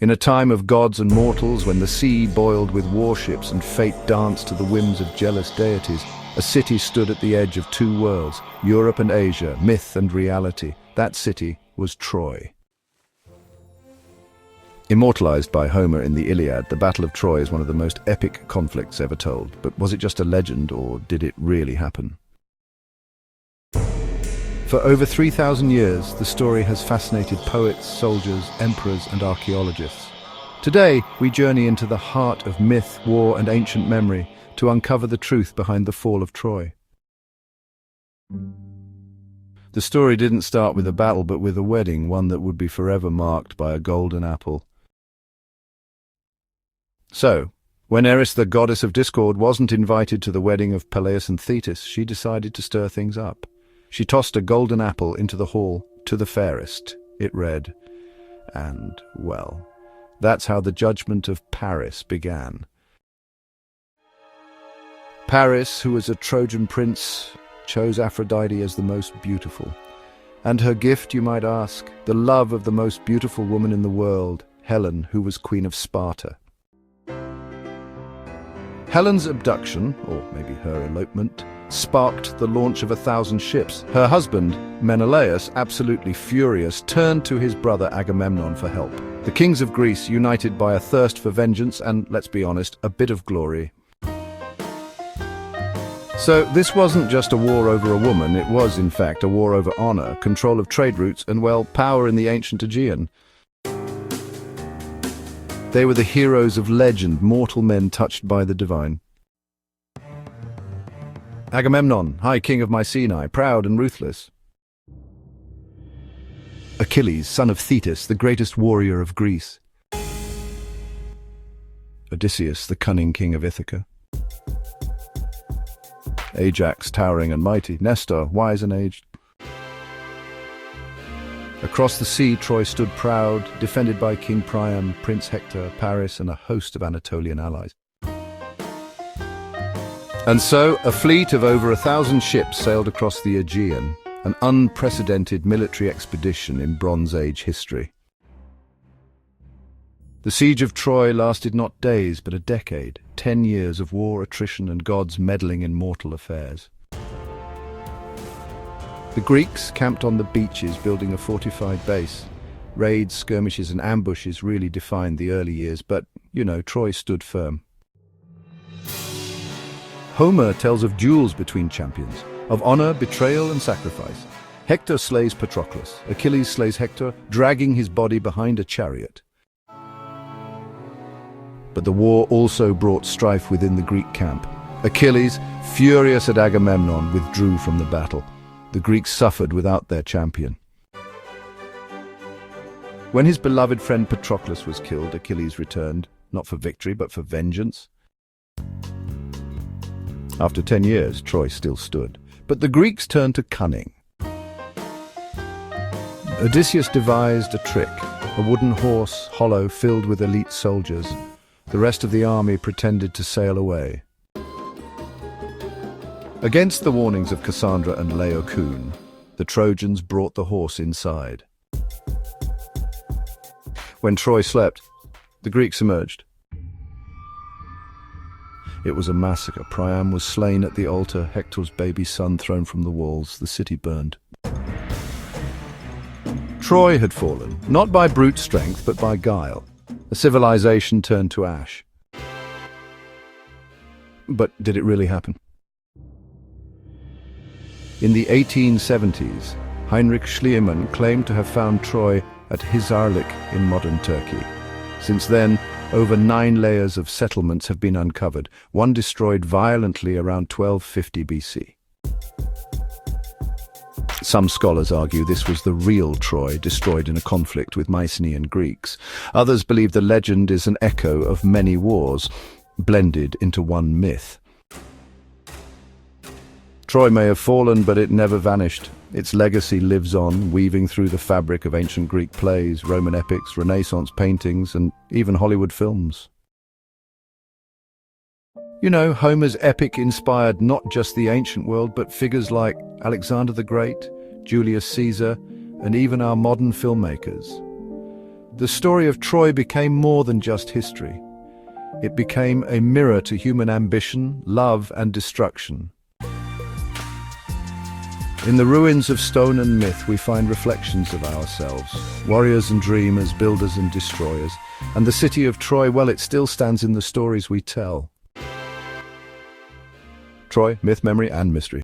In a time of gods and mortals, when the sea boiled with warships and fate danced to the whims of jealous deities, a city stood at the edge of two worlds, Europe and Asia, myth and reality. That city was Troy. Immortalized by Homer in the Iliad, the Battle of Troy is one of the most epic conflicts ever told. But was it just a legend, or did it really happen? For over 3,000 years, the story has fascinated poets, soldiers, emperors, and archaeologists. Today, we journey into the heart of myth, war, and ancient memory to uncover the truth behind the fall of Troy. The story didn't start with a battle, but with a wedding, one that would be forever marked by a golden apple. So, when Eris, the goddess of discord, wasn't invited to the wedding of Peleus and Thetis, she decided to stir things up. She tossed a golden apple into the hall to the fairest. It read, and, well, that's how the judgment of Paris began. Paris, who was a Trojan prince, chose Aphrodite as the most beautiful. And her gift, you might ask, the love of the most beautiful woman in the world, Helen, who was queen of Sparta. Helen's abduction, or maybe her elopement, sparked the launch of 1,000 ships. Her husband, Menelaus, absolutely furious, turned to his brother Agamemnon for help. The kings of Greece, united by a thirst for vengeance and, let's be honest, a bit of glory. So this wasn't just a war over a woman, it was, in fact, a war over honor, control of trade routes, and, well, power in the ancient Aegean. They were the heroes of legend, mortal men touched by the divine. Agamemnon, high king of Mycenae, proud and ruthless. Achilles, son of Thetis, the greatest warrior of Greece. Odysseus, the cunning king of Ithaca. Ajax, towering and mighty. Nestor, wise and aged. Across the sea, Troy stood proud, defended by King Priam, Prince Hector, Paris, and a host of Anatolian allies. And so, a fleet of over 1,000 ships sailed across the Aegean, an unprecedented military expedition in Bronze Age history. The siege of Troy lasted not days, but a decade, 10 years of war, attrition, and gods meddling in mortal affairs. The Greeks camped on the beaches, building a fortified base. Raids, skirmishes, and ambushes really defined the early years, but, Troy stood firm. Homer tells of duels between champions, of honor, betrayal, and sacrifice. Hector slays Patroclus. Achilles slays Hector, dragging his body behind a chariot. But the war also brought strife within the Greek camp. Achilles, furious at Agamemnon, withdrew from the battle. The Greeks suffered without their champion. When his beloved friend Patroclus was killed, Achilles returned, not for victory, but for vengeance. After 10 years, Troy still stood. But the Greeks turned to cunning. Odysseus devised a trick, a wooden horse, hollow, filled with elite soldiers. The rest of the army pretended to sail away. Against the warnings of Cassandra and Laocoon, the Trojans brought the horse inside. When Troy slept, the Greeks emerged. It was a massacre. Priam was slain at the altar, Hector's baby son thrown from the walls, the city burned. Troy had fallen, not by brute strength, but by guile. A civilization turned to ash. But did it really happen? In the 1870s, Heinrich Schliemann claimed to have found Troy at Hisarlik in modern Turkey. Since then, over 9 layers of settlements have been uncovered, one destroyed violently around 1250 BC. Some scholars argue this was the real Troy, destroyed in a conflict with Mycenaean Greeks. Others believe the legend is an echo of many wars, blended into one myth. Troy may have fallen, but it never vanished. Its legacy lives on, weaving through the fabric of ancient Greek plays, Roman epics, Renaissance paintings, and even Hollywood films. Homer's epic inspired not just the ancient world, but figures like Alexander the Great, Julius Caesar, and even our modern filmmakers. The story of Troy became more than just history. It became a mirror to human ambition, love, and destruction. In the ruins of stone and myth, we find reflections of ourselves, warriors and dreamers, builders and destroyers. And the city of Troy, well, it still stands in the stories we tell. Troy, myth, memory, and mystery.